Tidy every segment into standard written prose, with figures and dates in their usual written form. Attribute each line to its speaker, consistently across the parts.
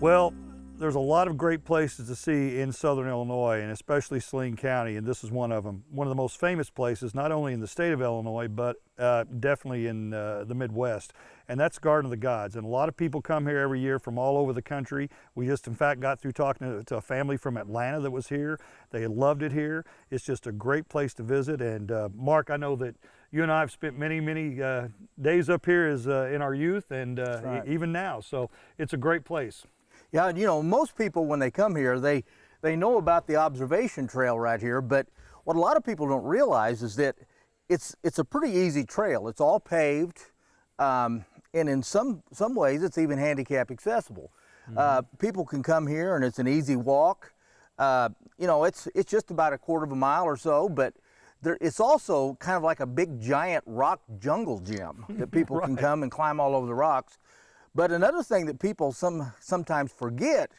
Speaker 1: Well, there's a lot of great places to see in southern Illinois, and especially Saline County, and this is one of them. One of the most famous places, not only in the state of Illinois, but definitely in the Midwest, and that's Garden of the Gods. And a lot of people come here every year from all over the country. We just, in fact, got through talking to a family from Atlanta that was here. They loved it here. It's just a great place to visit. And Mark, I know that you and I have spent many days up here as in our youth, and
Speaker 2: right.
Speaker 1: even now, so it's a great place.
Speaker 2: Yeah, you know, most people when they come here, they know about the observation trail right here, but what a lot of people don't realize is that it's a pretty easy trail. It's all paved, and in some ways it's even handicap accessible. People can come here and it's an easy walk. You know, it's just about a quarter of a mile or so, but it's also kind of like a big giant rock jungle gym that people
Speaker 1: Right.
Speaker 2: can come and climb all over the rocks. But another thing that people sometimes forget,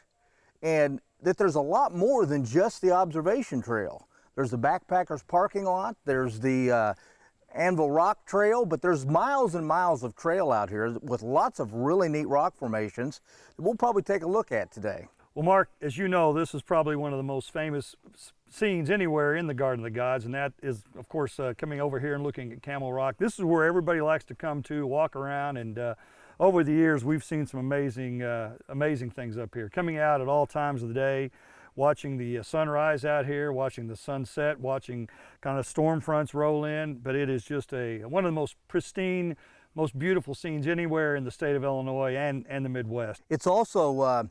Speaker 2: and that there's a lot more than just the observation trail. There's the backpackers parking lot, there's the Anvil Rock Trail, but there's miles and miles of trail out here with lots of really neat rock formations that we'll probably take a look at today.
Speaker 1: Well, Mark, as you know, this is probably one of the most famous scenes anywhere in the Garden of the Gods, and that is, of course, coming over here and looking at Camel Rock. This is where everybody likes to come to, walk around, and over the years, we've seen some amazing things up here. Coming out at all times of the day, watching the sunrise out here, watching the sunset, watching kind of storm fronts roll in. But it is just one of the most pristine, most beautiful scenes anywhere in the state of Illinois and the Midwest.
Speaker 2: It's also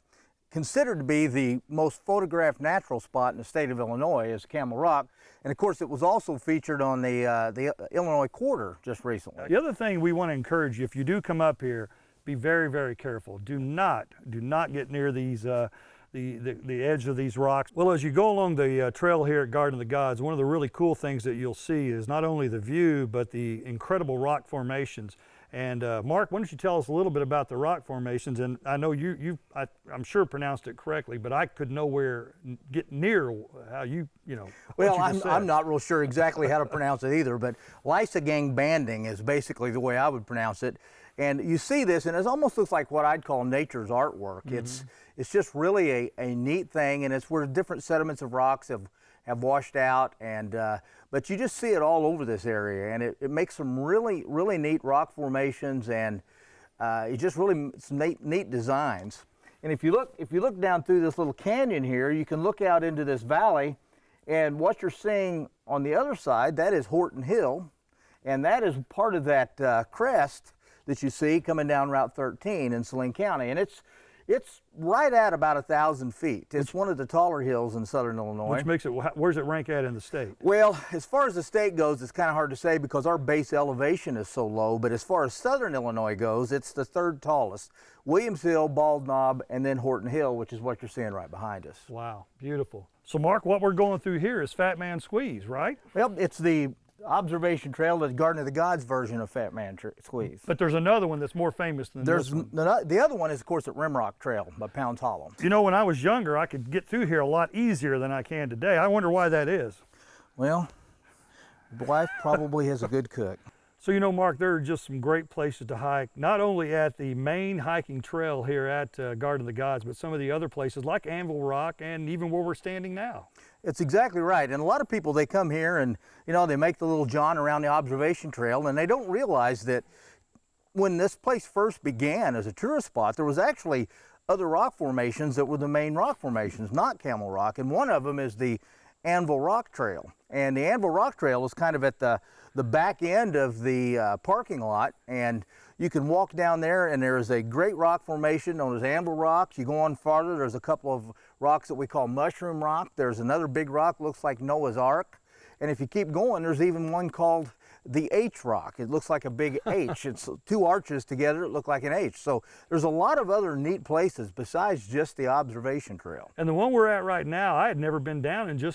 Speaker 2: considered to be the most photographed natural spot in the state of Illinois is Camel Rock. And of course, it was also featured on the Illinois Quarter just recently.
Speaker 1: The other thing we want to encourage you, if you do come up here, be very careful. Do not get near these the edge of these rocks. Well, as you go along the trail here at Garden of the Gods, one of the really cool things that you'll see is not only the view, but the incredible rock formations. And Mark, why don't you tell us a little bit about the rock formations? And I know I'm sure pronounced it correctly, but I could nowhere get near how you know.
Speaker 2: Well, I'm not real sure exactly how to pronounce it either, but Lysagang banding is basically the way I would pronounce it. And you see this, and it almost looks like what I'd call nature's artwork. It's just really a neat thing, and it's where different sediments of rocks have washed out, and but you just see it all over this area, and it makes some really neat rock formations, and it just really some neat designs. And if you look down through this little canyon here, you can look out into this valley, and what you're seeing on the other side, that is Horton Hill, and that is part of that crest that you see coming down Route 13 in Saline County, and it's right at about 1,000 feet. It's one of the taller hills in southern Illinois.
Speaker 1: Which makes it, where's it rank at in the state?
Speaker 2: Well, as far as the state goes, it's kind of hard to say because our base elevation is so low, but as far as southern Illinois goes, it's the third tallest. Williams Hill, Bald Knob, and then Horton Hill, which is what you're seeing right behind us.
Speaker 1: Wow, beautiful. So Mark, what we're going through here is Fat Man Squeeze, right?
Speaker 2: Well, it's the observation trail, the Garden of the Gods version of Fat Man Squeeze.
Speaker 1: But there's another one that's more famous than this one.
Speaker 2: The other one is, of course, at Rimrock Trail by Pounds Hollow.
Speaker 1: You know, when I was younger, I could get through here a lot easier than I can today. I wonder why that is.
Speaker 2: Well, the wife probably has a good cook.
Speaker 1: So, you know, Mark, there are just some great places to hike, not only at the main hiking trail here at Garden of the Gods, but some of the other places like Anvil Rock and even where we're standing now.
Speaker 2: It's exactly right. And a lot of people, they come here and, you know, they make the little jaunt around the observation trail, and they don't realize that when this place first began as a tourist spot, there was actually other rock formations that were the main rock formations, not Camel Rock. And one of them is the Anvil Rock Trail. And the Anvil Rock Trail is kind of at the back end of the parking lot, and you can walk down there, and there is a great rock formation known as Anvil Rock. You go on farther, there's a couple of rocks that we call Mushroom Rock. There's another big rock, looks like Noah's Ark. And if you keep going, there's even one called the H Rock. It looks like a big H. It's two arches together that look like an H. So there's a lot of other neat places besides just the observation trail.
Speaker 1: And the one we're at right now, I had never been down in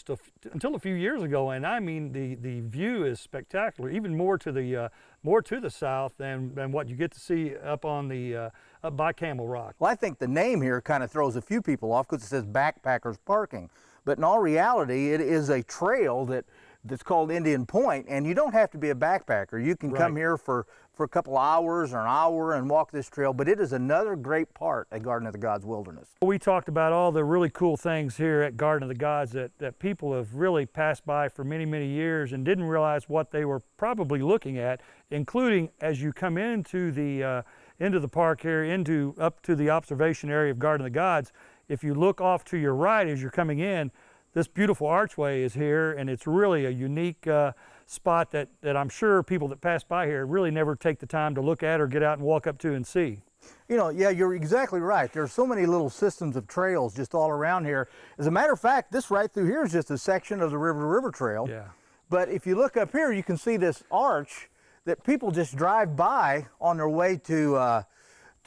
Speaker 1: until a few years ago, and I mean the view is spectacular, even more to the south than what you get to see up on the up by Camel Rock.
Speaker 2: Well, I think the name here kind of throws a few people off because it says backpackers parking, but in all reality, it is a trail that that's called Indian Point, and you don't have to be a backpacker. You can come here for a couple hours or an hour and walk this trail, but it is another great part of Garden of the Gods Wilderness.
Speaker 1: We talked about all the really cool things here at Garden of the Gods that people have really passed by for many, many years and didn't realize what they were probably looking at, including as you come into the park here, up to the observation area of Garden of the Gods. If you look off to your right as you're coming in, this beautiful archway is here, and it's really a unique spot that I'm sure people that pass by here really never take the time to look at or get out and walk up to and see.
Speaker 2: You know, yeah, you're exactly right. There's so many little systems of trails just all around here. As a matter of fact, this right through here is just a section of the River to River Trail.
Speaker 1: Yeah.
Speaker 2: But if you look up here, you can see this arch that people just drive by on their way to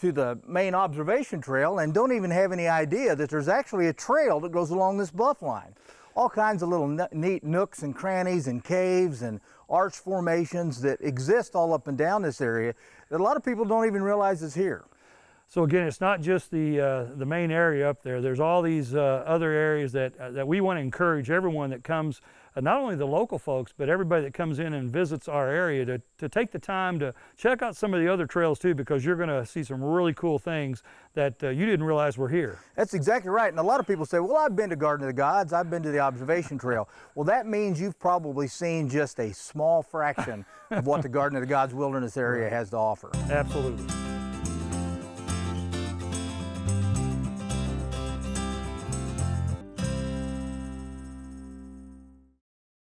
Speaker 2: the main observation trail and don't even have any idea that there's actually a trail that goes along this bluff line. All kinds of little neat nooks and crannies and caves and arch formations that exist all up and down this area that a lot of people don't even realize is here.
Speaker 1: So again, it's not just the main area up there. There's all these other areas that we want to encourage everyone that comes, not only the local folks, but everybody that comes in and visits our area to take the time to check out some of the other trails too, because you're going to see some really cool things that you didn't realize were here.
Speaker 2: That's exactly right. And a lot of people say, well, I've been to Garden of the Gods, I've been to the observation trail. Well, that means you've probably seen just a small fraction of what the Garden of the Gods Wilderness area has to offer.
Speaker 1: Absolutely.